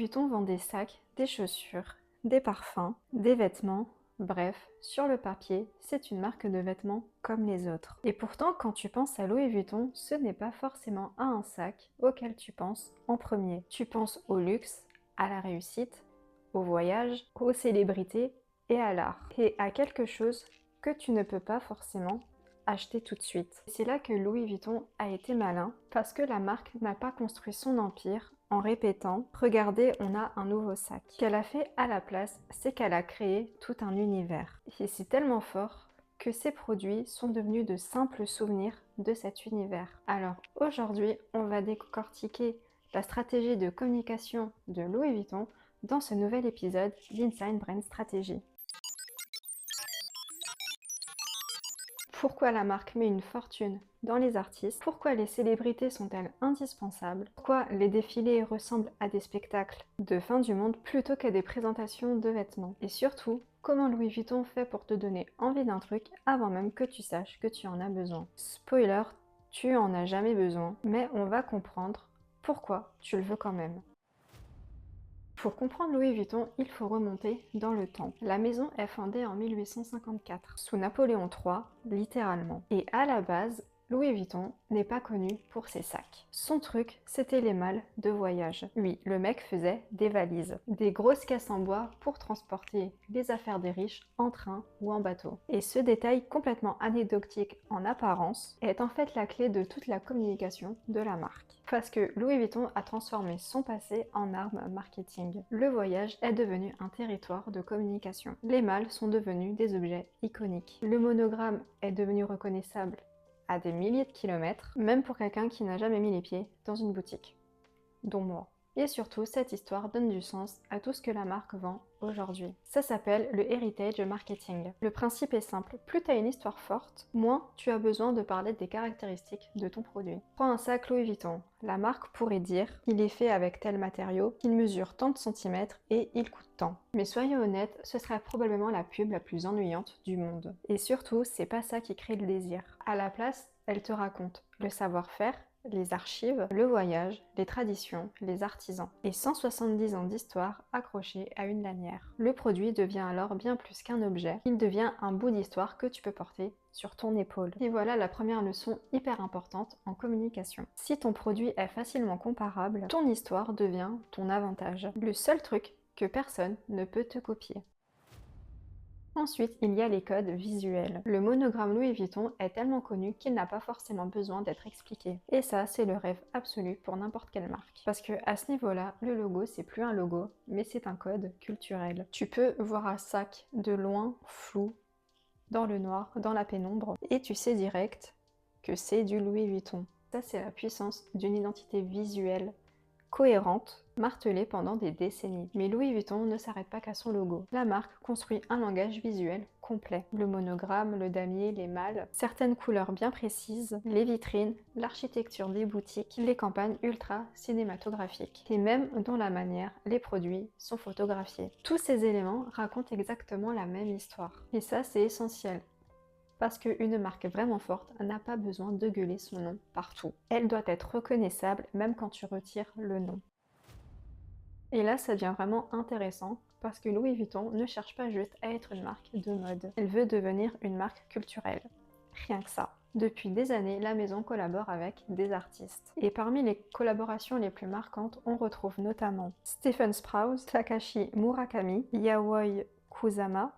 Vuitton vend des sacs, des chaussures, des parfums, des vêtements. Bref, sur le papier, c'est une marque de vêtements comme les autres. Et pourtant, quand tu penses à Louis Vuitton, ce n'est pas forcément à un sac auquel tu penses en premier. Tu penses au luxe, à la réussite, au voyage, aux célébrités et à l'art. Et à quelque chose que tu ne peux pas forcément acheter tout de suite. C'est là que Louis Vuitton a été malin parce que la marque n'a pas construit son empire en répétant « Regardez, on a un nouveau sac ». Ce qu'elle a fait à la place, c'est qu'elle a créé tout un univers. Et c'est tellement fort que ces produits sont devenus de simples souvenirs de cet univers. Alors aujourd'hui, on va décortiquer la stratégie de communication de Louis Vuitton dans ce nouvel épisode d'Inside Brand Strategy. Pourquoi la marque met une fortune dans les artistes? Pourquoi les célébrités sont-elles indispensables? Pourquoi les défilés ressemblent à des spectacles de fin du monde plutôt qu'à des présentations de vêtements? Et surtout, comment Louis Vuitton fait pour te donner envie d'un truc avant même que tu saches que tu en as besoin? Spoiler, tu en as jamais besoin, mais on va comprendre pourquoi tu le veux quand même. Pour comprendre Louis Vuitton, il faut remonter dans le temps. La maison est fondée en 1854, sous Napoléon III, littéralement. Et à la base, Louis Vuitton n'est pas connu pour ses sacs. Son truc, c'était les malles de voyage. Oui, le mec faisait des valises, des grosses caisses en bois pour transporter les affaires des riches en train ou en bateau. Et ce détail complètement anecdotique en apparence est en fait la clé de toute la communication de la marque. Parce que Louis Vuitton a transformé son passé en arme marketing. Le voyage est devenu un territoire de communication. Les malles sont devenus des objets iconiques. Le monogramme est devenu reconnaissable à des milliers de kilomètres, même pour quelqu'un qui n'a jamais mis les pieds dans une boutique, dont moi. Et surtout, cette histoire donne du sens à tout ce que la marque vend aujourd'hui. Ça s'appelle le heritage marketing. Le principe est simple, plus tu as une histoire forte, moins tu as besoin de parler des caractéristiques de ton produit. Prends un sac Louis Vuitton. La marque pourrait dire qu'il est fait avec tel matériau, qu'il mesure tant de centimètres et il coûte tant. Mais soyons honnêtes, ce serait probablement la pub la plus ennuyante du monde. Et surtout, c'est pas ça qui crée le désir. À la place, elle te raconte le savoir-faire, les archives, le voyage, les traditions, les artisans et 170 ans d'histoire accrochés à une lanière. Le produit devient alors bien plus qu'un objet, il devient un bout d'histoire que tu peux porter sur ton épaule. Et voilà la première leçon hyper importante en communication. Si ton produit est facilement comparable, ton histoire devient ton avantage. Le seul truc que personne ne peut te copier. Ensuite, il y a les codes visuels. Le monogramme Louis Vuitton est tellement connu qu'il n'a pas forcément besoin d'être expliqué. Et ça, c'est le rêve absolu pour n'importe quelle marque. Parce que à ce niveau-là, le logo, c'est plus un logo, mais c'est un code culturel. Tu peux voir un sac de loin, flou, dans le noir, dans la pénombre, et tu sais direct que c'est du Louis Vuitton. Ça, c'est la puissance d'une identité visuelle cohérente, martelée pendant des décennies. Mais Louis Vuitton ne s'arrête pas qu'à son logo. La marque construit un langage visuel complet. Le monogramme, le damier, les malles, certaines couleurs bien précises, les vitrines, l'architecture des boutiques, les campagnes ultra cinématographiques. Et même dans la manière, les produits sont photographiés. Tous ces éléments racontent exactement la même histoire. Et ça, c'est essentiel. Parce qu'une marque vraiment forte n'a pas besoin de gueuler son nom partout. Elle doit être reconnaissable même quand tu retires le nom. Et là, ça devient vraiment intéressant parce que Louis Vuitton ne cherche pas juste à être une marque de mode. Elle veut devenir une marque culturelle. Rien que ça. Depuis des années, la maison collabore avec des artistes. Et parmi les collaborations les plus marquantes, on retrouve notamment Stephen Sprouse, Takashi Murakami, Yayoi Kusama,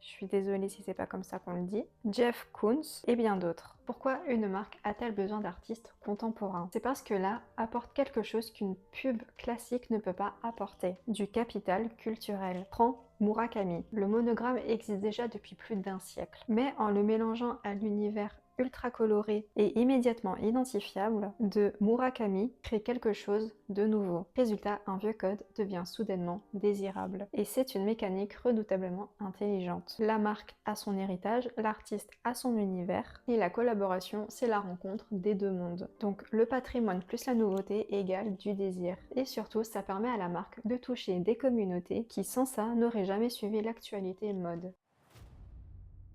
je suis désolée si c'est pas comme ça qu'on le dit, Jeff Koons et bien d'autres. Pourquoi une marque a-t-elle besoin d'artistes contemporains? C'est parce que là apporte quelque chose qu'une pub classique ne peut pas apporter, du capital culturel. Prends Murakami. Le monogramme existe déjà depuis plus d'1 siècle, mais en le mélangeant à l'univers ultra coloré et immédiatement identifiable de Murakami crée quelque chose de nouveau. Résultat, un vieux code devient soudainement désirable. Et c'est une mécanique redoutablement intelligente. La marque a son héritage, l'artiste a son univers, et la collaboration, c'est la rencontre des deux mondes. Donc le patrimoine plus la nouveauté égale du désir. Et surtout, ça permet à la marque de toucher des communautés qui sans ça n'auraient jamais suivi l'actualité mode.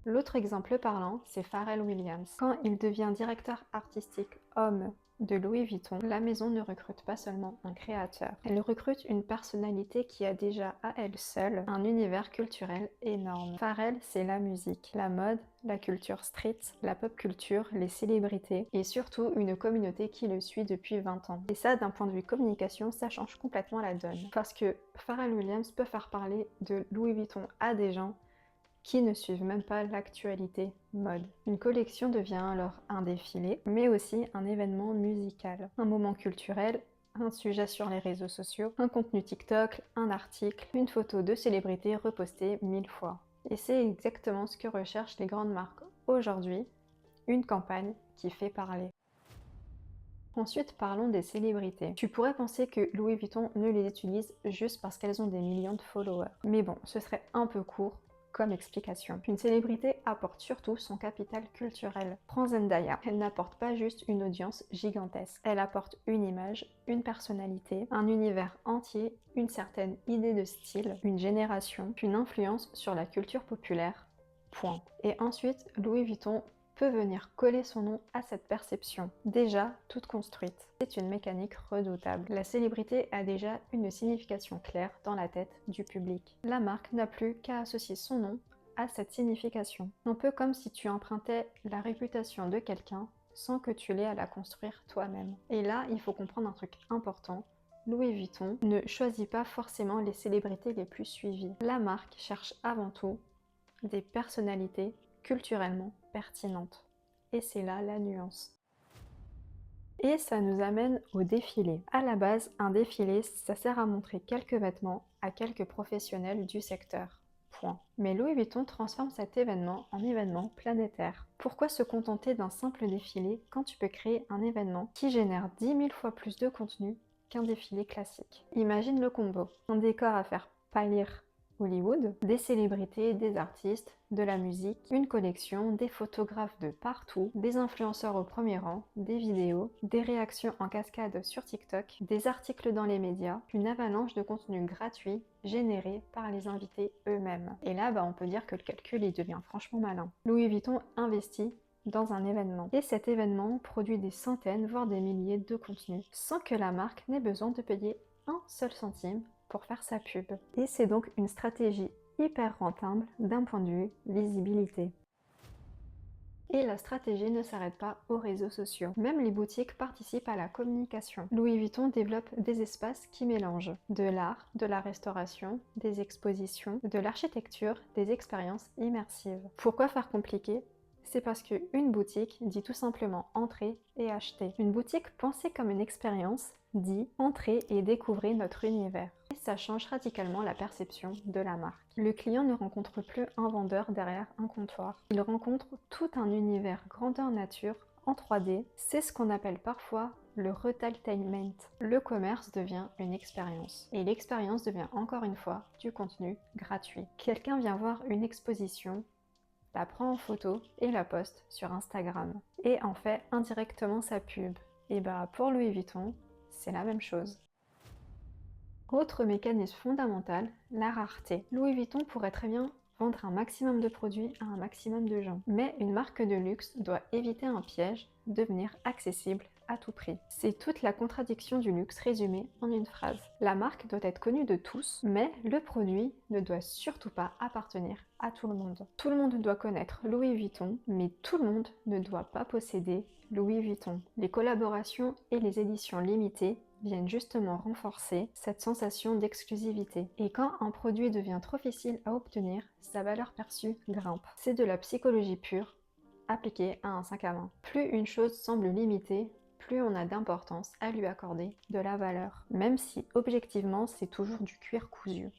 L'autre exemple parlant, c'est Pharrell Williams. Quand il devient directeur artistique homme de Louis Vuitton, la maison ne recrute pas seulement un créateur, elle recrute une personnalité qui a déjà à elle seule un univers culturel énorme. Pharrell, c'est la musique, la mode, la culture street, la pop culture, les célébrités et surtout une communauté qui le suit depuis 20 ans. Et ça, d'un point de vue communication, ça change complètement la donne. Parce que Pharrell Williams peut faire parler de Louis Vuitton à des gens qui ne suivent même pas l'actualité mode. Une collection devient alors un défilé, mais aussi un événement musical, un moment culturel, un sujet sur les réseaux sociaux, un contenu TikTok, un article, une photo de célébrité repostée 1000 fois. Et c'est exactement ce que recherchent les grandes marques aujourd'hui, une campagne qui fait parler. Ensuite, parlons des célébrités. Tu pourrais penser que Louis Vuitton ne les utilise juste parce qu'elles ont des millions de followers. Mais bon, ce serait un peu court comme explication. Une célébrité apporte surtout son capital culturel. Prends Zendaya, elle n'apporte pas juste une audience gigantesque, elle apporte une image, une personnalité, un univers entier, une certaine idée de style, une génération, une influence sur la culture populaire. Point. Et ensuite, Louis Vuitton peut venir coller son nom à cette perception, déjà toute construite. C'est une mécanique redoutable. La célébrité a déjà une signification claire dans la tête du public. La marque n'a plus qu'à associer son nom à cette signification. Un peu comme si tu empruntais la réputation de quelqu'un sans que tu l'aies à la construire toi-même. Et là, il faut comprendre un truc important. Louis Vuitton ne choisit pas forcément les célébrités les plus suivies. La marque cherche avant tout des personnalités culturellement pertinentes. Et c'est là la nuance. Et ça nous amène au défilé. À la base, un défilé, ça sert à montrer quelques vêtements à quelques professionnels du secteur. Point. Mais Louis Vuitton transforme cet événement en événement planétaire. Pourquoi se contenter d'un simple défilé quand tu peux créer un événement qui génère 10 000 fois plus de contenu qu'un défilé classique? Imagine le combo. Un décor à faire pâlir Hollywood, des célébrités, des artistes, de la musique, une collection, des photographes de partout, des influenceurs au premier rang, des vidéos, des réactions en cascade sur TikTok, des articles dans les médias, une avalanche de contenu gratuit généré par les invités eux-mêmes. Et là, on peut dire que le calcul il devient franchement malin. Louis Vuitton investit dans un événement. Et cet événement produit des centaines, voire des milliers de contenus, sans que la marque n'ait besoin de payer un seul centime pour faire sa pub. Et c'est donc une stratégie hyper rentable d'un point de vue visibilité. Et la stratégie ne s'arrête pas aux réseaux sociaux. Même les boutiques participent à la communication. Louis Vuitton développe des espaces qui mélangent de l'art, de la restauration, des expositions, de l'architecture, des expériences immersives. Pourquoi faire compliqué ? C'est parce qu'une boutique dit tout simplement entrer et acheter. Une boutique pensée comme une expérience dit entrer et découvrir notre univers. Et ça change radicalement la perception de la marque. Le client ne rencontre plus un vendeur derrière un comptoir. Il rencontre tout un univers grandeur nature en 3D. C'est ce qu'on appelle parfois le retailtainment. Le commerce devient une expérience. Et l'expérience devient encore une fois du contenu gratuit. Quelqu'un vient voir une exposition, la prend en photo et la poste sur Instagram. Et en fait indirectement sa pub. Et pour Louis Vuitton, c'est la même chose. Autre mécanisme fondamental, la rareté. Louis Vuitton pourrait très bien vendre un maximum de produits à un maximum de gens. Mais une marque de luxe doit éviter un piège, devenir accessible à tout prix. C'est toute la contradiction du luxe résumée en une phrase. La marque doit être connue de tous, mais le produit ne doit surtout pas appartenir à tout le monde. Tout le monde doit connaître Louis Vuitton, mais tout le monde ne doit pas posséder Louis Vuitton. Les collaborations et les éditions limitées viennent justement renforcer cette sensation d'exclusivité. Et quand un produit devient trop facile à obtenir, sa valeur perçue grimpe. C'est de la psychologie pure, appliquée à un sac à main. Plus une chose semble limitée, plus on a d'importance à lui accorder de la valeur, même si objectivement c'est toujours du cuir cousu.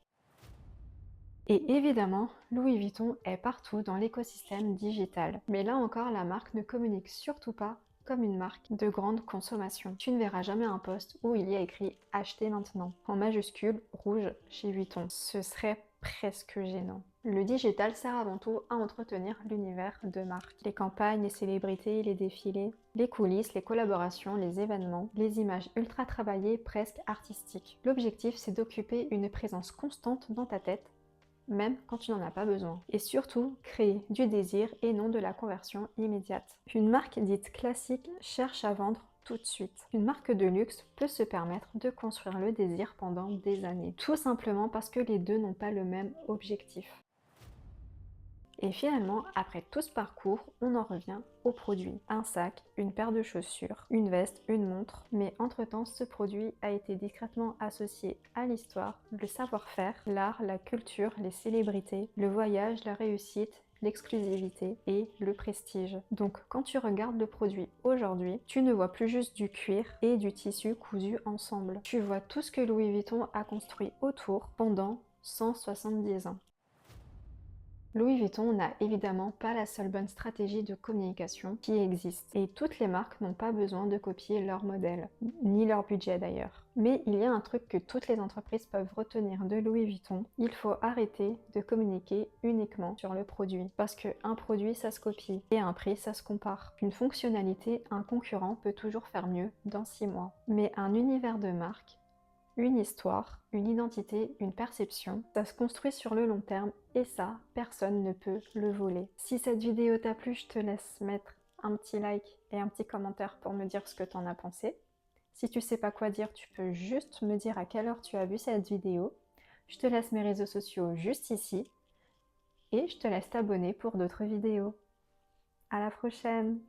Et évidemment, Louis Vuitton est partout dans l'écosystème digital. Mais là encore, la marque ne communique surtout pas comme une marque de grande consommation. Tu ne verras jamais un post où il y a écrit « Acheter maintenant » en majuscule rouge chez Vuitton. Ce serait presque gênant. Le digital sert avant tout à entretenir l'univers de marque. Les campagnes, les célébrités, les défilés, les coulisses, les collaborations, les événements, les images ultra travaillées, presque artistiques. L'objectif, c'est d'occuper une présence constante dans ta tête, même quand tu n'en as pas besoin. Et surtout, créer du désir et non de la conversion immédiate. Une marque dite classique cherche à vendre tout de suite. Une marque de luxe peut se permettre de construire le désir pendant des années, tout simplement parce que les deux n'ont pas le même objectif. Et finalement, après tout ce parcours, on en revient au produit. Un sac, une paire de chaussures, une veste, une montre. Mais entre-temps, ce produit a été discrètement associé à l'histoire, le savoir-faire, l'art, la culture, les célébrités, le voyage, la réussite, l'exclusivité et le prestige. Donc quand tu regardes le produit aujourd'hui, tu ne vois plus juste du cuir et du tissu cousu ensemble. Tu vois tout ce que Louis Vuitton a construit autour pendant 170 ans. Louis Vuitton n'a évidemment pas la seule bonne stratégie de communication qui existe, et toutes les marques n'ont pas besoin de copier leur modèle, ni leur budget d'ailleurs. Mais il y a un truc que toutes les entreprises peuvent retenir de Louis Vuitton, il faut arrêter de communiquer uniquement sur le produit. Parce qu'un produit ça se copie, et un prix ça se compare. Une fonctionnalité, un concurrent peut toujours faire mieux dans 6 mois. Mais un univers de marque, une histoire, une identité, une perception, ça se construit sur le long terme et ça, personne ne peut le voler. Si cette vidéo t'a plu, je te laisse mettre un petit like et un petit commentaire pour me dire ce que t'en as pensé. Si tu sais pas quoi dire, tu peux juste me dire à quelle heure tu as vu cette vidéo. Je te laisse mes réseaux sociaux juste ici et je te laisse t'abonner pour d'autres vidéos. À la prochaine!